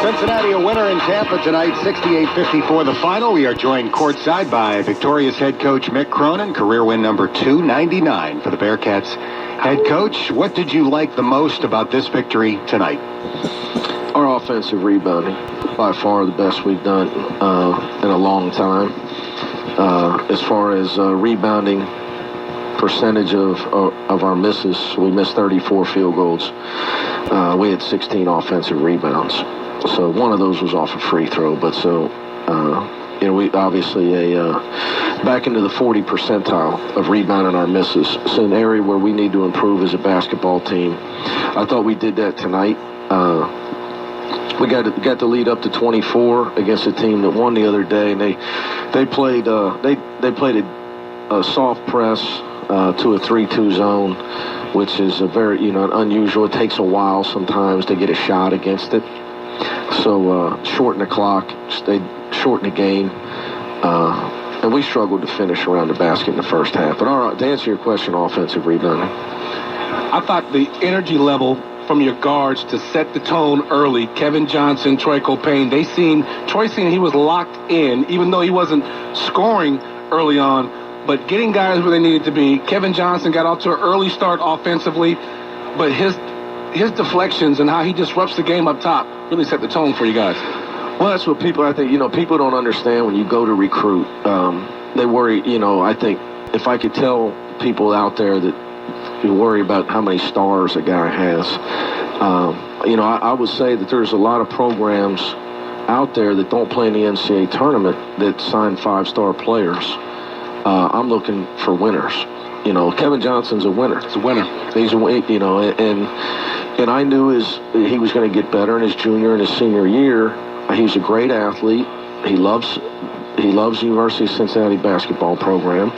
Cincinnati a winner in Tampa tonight, 68-54 the final. We are joined courtside by victorious head coach Mick Cronin, career win number 299 for the Bearcats. Head coach, what did you like the most about this victory tonight? Our offensive rebounding, by far the best we've done in a long time. As far as rebounding percentage of our misses, we missed 34 field goals. We had 16 offensive rebounds. So one of those was off a free throw, but we obviously back into the 40 percentile of rebounding our misses. It's an area where we need to improve as a basketball team. I thought we did that tonight. We got the lead up to 24 against a team that won the other day, and they played a soft press to a 3-2 zone, which is a very unusual. It takes a while sometimes to get a shot against it. So shorten the clock, they shorten the game, and we struggled to finish around the basket in the first half. But all right, to answer your question, offensive rebounding. I thought the energy level from your guards to set the tone early, Kevin Johnson, Troy Copain, Troy seemed he was locked in, even though he wasn't scoring early on, but getting guys where they needed to be. Kevin Johnson got off to an early start offensively, but his deflections and how he disrupts the game up top really set the tone for you guys. Well, that's what people don't understand when you go to recruit. They worry, I think if I could tell people out there that you worry about how many stars a guy has, I would say that there's a lot of programs out there that don't play in the NCAA tournament that sign 5-star players. I'm looking for winners. Kevin Johnson's a winner. He's a winner. He's and I knew he was going to get better in his junior and his senior year. He's a great athlete. He loves the University of Cincinnati basketball program,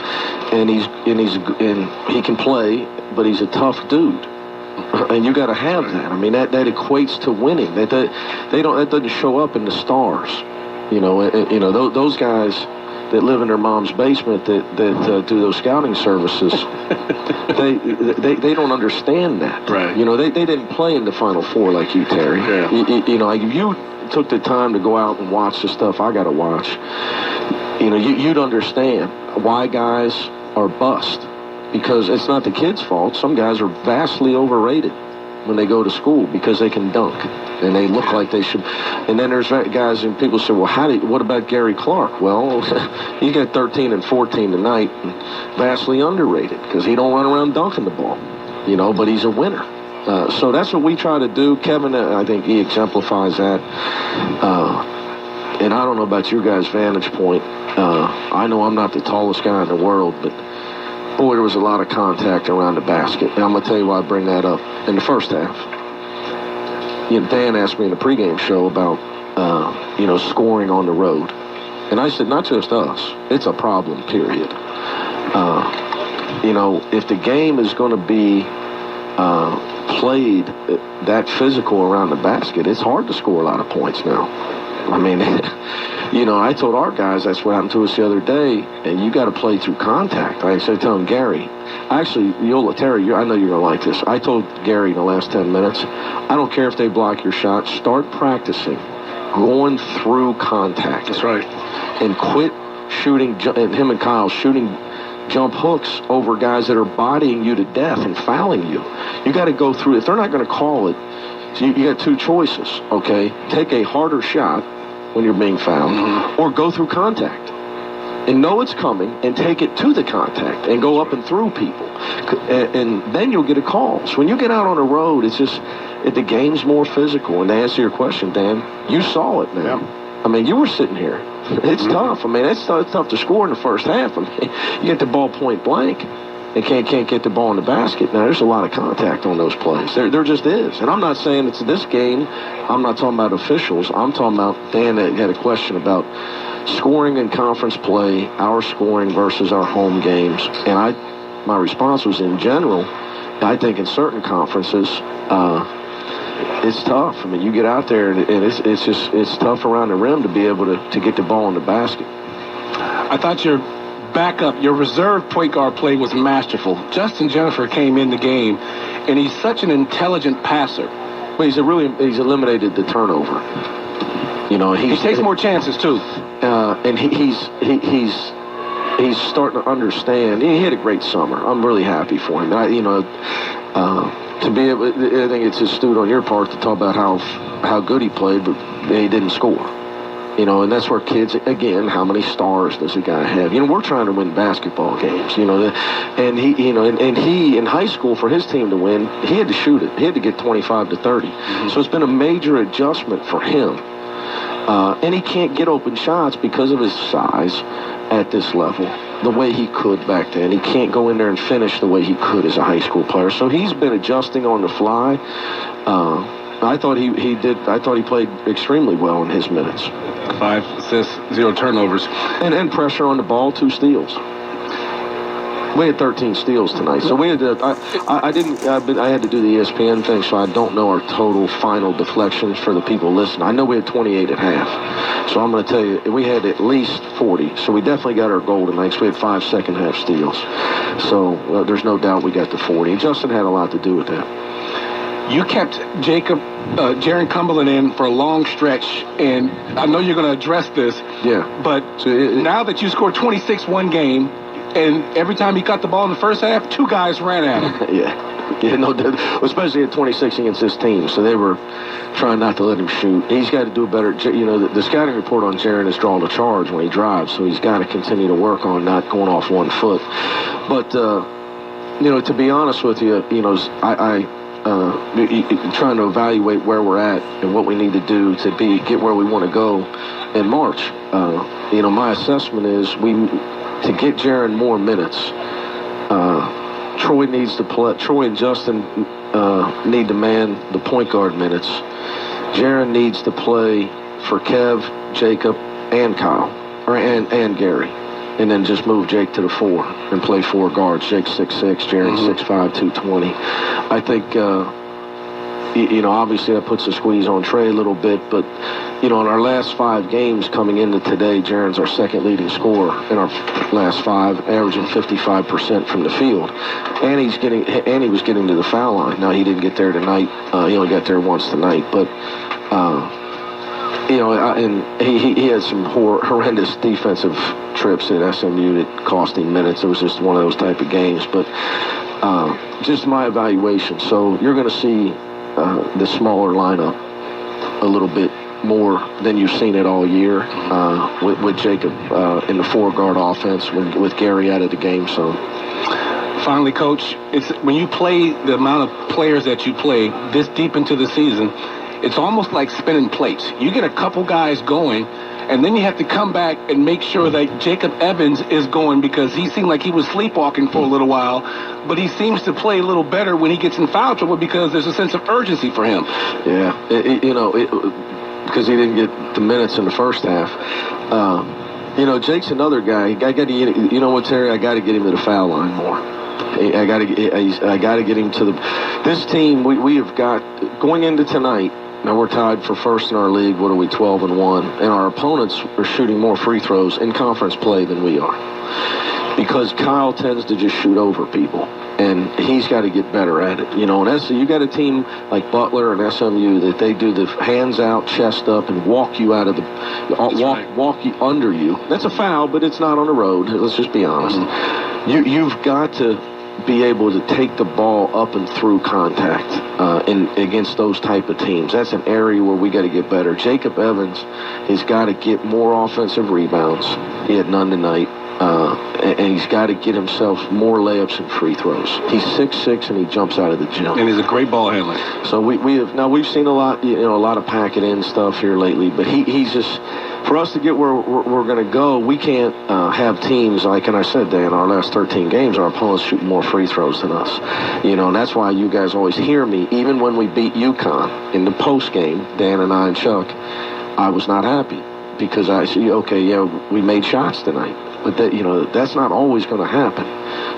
and he can play, but he's a tough dude. And you got to have that. I mean, that equates to winning. That doesn't show up in the stars. Those guys that live in their mom's basement that do those scouting services, they don't understand that. Right. They didn't play in the Final Four like you, Terry. Yeah. Like if you took the time to go out and watch the stuff I got to watch, you'd understand why guys are bust. Because it's not the kids' fault. Some guys are vastly overrated when they go to school because they can dunk and they look like they should. And then there's guys and people say, well, what about Gary Clark? Well, he got 13 and 14 tonight, and vastly underrated because he don't run around dunking the ball, but he's a winner. So that's what we try to do. Kevin, I think he exemplifies that. And I don't know about your guys' vantage point. I know I'm not the tallest guy in the world, but boy, there was a lot of contact around the basket. And I'm going to tell you why I bring that up. In the first half, Dan asked me in the pregame show about, scoring on the road. And I said, not just us. It's a problem, period. If the game is going to be played that physical around the basket, it's hard to score a lot of points now. I mean, I told our guys that's what happened to us the other day, and you got to play through contact. I said, tell him, Gary, actually, Terry, I know you're going to like this. I told Gary in the last 10 minutes, I don't care if they block your shot, start practicing going through contact. That's right. And quit shooting, and him and Kyle shooting jump hooks over guys that are bodying you to death and fouling you. You got to go through. If they're not going to call it, so you got two choices, okay? Take a harder shot when you're being fouled, or go through contact and know it's coming and take it to the contact and go up and through people, and then you'll get a call. So when you get out on the road, it's just the game's more physical. And to answer your question, Dan, you saw it, man. Yeah. I mean, you were sitting here. It's tough. I mean, it's tough to score in the first half. I mean, you get the ball point blank and can't get the ball in the basket. Now, there's a lot of contact on those plays. There just is. And I'm not saying it's this game. I'm not talking about officials. I'm talking about, Dan had a question about scoring in conference play, our scoring versus our home games. And my response was, in general, I think in certain conferences, it's tough. I mean, you get out there and it's tough around the rim to be able to get the ball in the basket. I thought your backup, your reserve point guard play was masterful. Justin Jennifer came in the game, and he's such an intelligent passer. Well, he's eliminated the turnover. You know, he takes more chances too. And he's starting to understand. He had a great summer. I'm really happy for him. To be able, I think it's astute on your part to talk about how good he played, but he didn't score. You know, and that's where kids, again, how many stars does a guy have? You know, we're trying to win basketball games, you know, and he in high school, for his team to win, he had to shoot it. He had to get 25 to 30. Mm-hmm. So it's been a major adjustment for him. And he can't get open shots because of his size at this level the way he could back then. He can't go in there and finish the way he could as a high school player. So he's been adjusting on the fly. I thought he did. I thought he played extremely well in his minutes. 5 assists, 0 turnovers, and pressure on the ball, 2 steals. We had 13 steals tonight, so we had to. I had to do the ESPN thing, so I don't know our total final deflections for the people listening. I know we had 28 at half, so I'm going to tell you we had at least 40. So we definitely got our goal tonight. So we had 5 second half steals. So there's no doubt we got to 40. And Justin had a lot to do with that. You kept Jaron Cumberland in for a long stretch, and I know you're going to address this. Yeah. But now that you scored 26 one game, and every time he got the ball in the first half, 2 guys ran at him. Yeah, no, especially at 26 against this team, so they were trying not to let him shoot. He's got to do better. You know, the scouting report on Jaron is drawing a charge when he drives, so he's got to continue to work on not going off one foot. But, you know, to be honest with you, you know, trying to evaluate where we're at and what we need to do to get where we want to go in March. You know, my assessment is to get Jaron more minutes. Troy needs to play. Troy and Justin need to man the point guard minutes. Jaron needs to play for Kev, Jacob, and Kyle, and Gary. And then just move Jake to the 4 and play 4 guards. Jake's 6'6", Jaron 6'5", 220. I think, you know, obviously that puts a squeeze on Trey a little bit, but, you know, in our last 5 games coming into today, Jaron's our second leading scorer in our last 5, averaging 55% from the field. And he was getting to the foul line. Now, he didn't get there tonight. He only got there once tonight, but, you know, and he had some horrendous defensive trips at SMU that cost him minutes. It was just one of those type of games. But just my evaluation. So you're going to see the smaller lineup a little bit more than you've seen it all year with Jacob in the 4-guard offense with Gary out of the game. So finally, Coach, it's when you play the amount of players that you play this deep into the season, it's almost like spinning plates. You get a couple guys going, and then you have to come back and make sure that Jacob Evans is going, because he seemed like he was sleepwalking for a little while, but he seems to play a little better when he gets in foul trouble because there's a sense of urgency for him. Yeah, because he didn't get the minutes in the first half. You know, Jake's another guy. You know what, Terry? I got to get him to the foul line more. I got to get him to this team. We have got going into tonight. Now we're tied for first in our league. What are we, 12-1? And our opponents are shooting more free throws in conference play than we are, because Kyle tends to just shoot over people, and he's got to get better at it. You know, and you got a team like Butler and SMU that they do the hands out, chest up, and walk you out of walk you under you. That's a foul, but it's not on the road. Let's just be honest. Mm-hmm. You've got to be able to take the ball up and through contact against those type of teams. That's an area where we got to get better. Jacob Evans has got to get more offensive rebounds. He had none tonight. And he's got to get himself more layups and free throws. He's 6'6", and he jumps out of the gym. And he's a great ball handler. So we've seen a lot of pack it in stuff here lately, but he's just, for us to get where we're going to go, we can't have teams like, and I said that in our last 13 games, our opponents shoot more free throws than us. You know, and that's why you guys always hear me, even when we beat UConn in the post game, Dan and I and Chuck, I was not happy because I said, okay, yeah, we made shots tonight. But that's not always going to happen.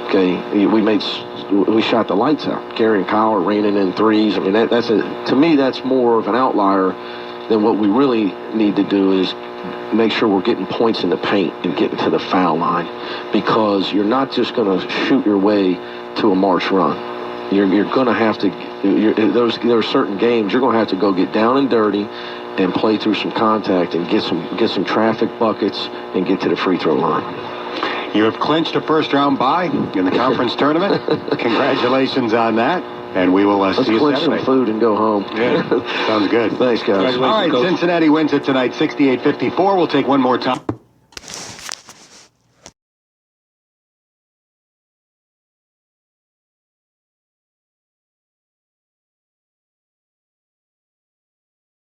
Okay, we shot the lights out. Gary and Kyle are raining in threes. I mean, to me, that's more of an outlier than what we really need to do is make sure we're getting points in the paint and getting to the foul line, because you're not just going to shoot your way to a March run. You're going to have to. There are certain games you're going to have to go get down and dirty and play through some contact and get some traffic buckets and get to the free throw line. You have clinched a first-round bye in the conference tournament. Congratulations on that. And we will see you clinch Saturday. some food and go home. Yeah, sounds good. Thanks, guys. All right, Coach. Cincinnati wins it tonight, 68-54. We'll take one more time.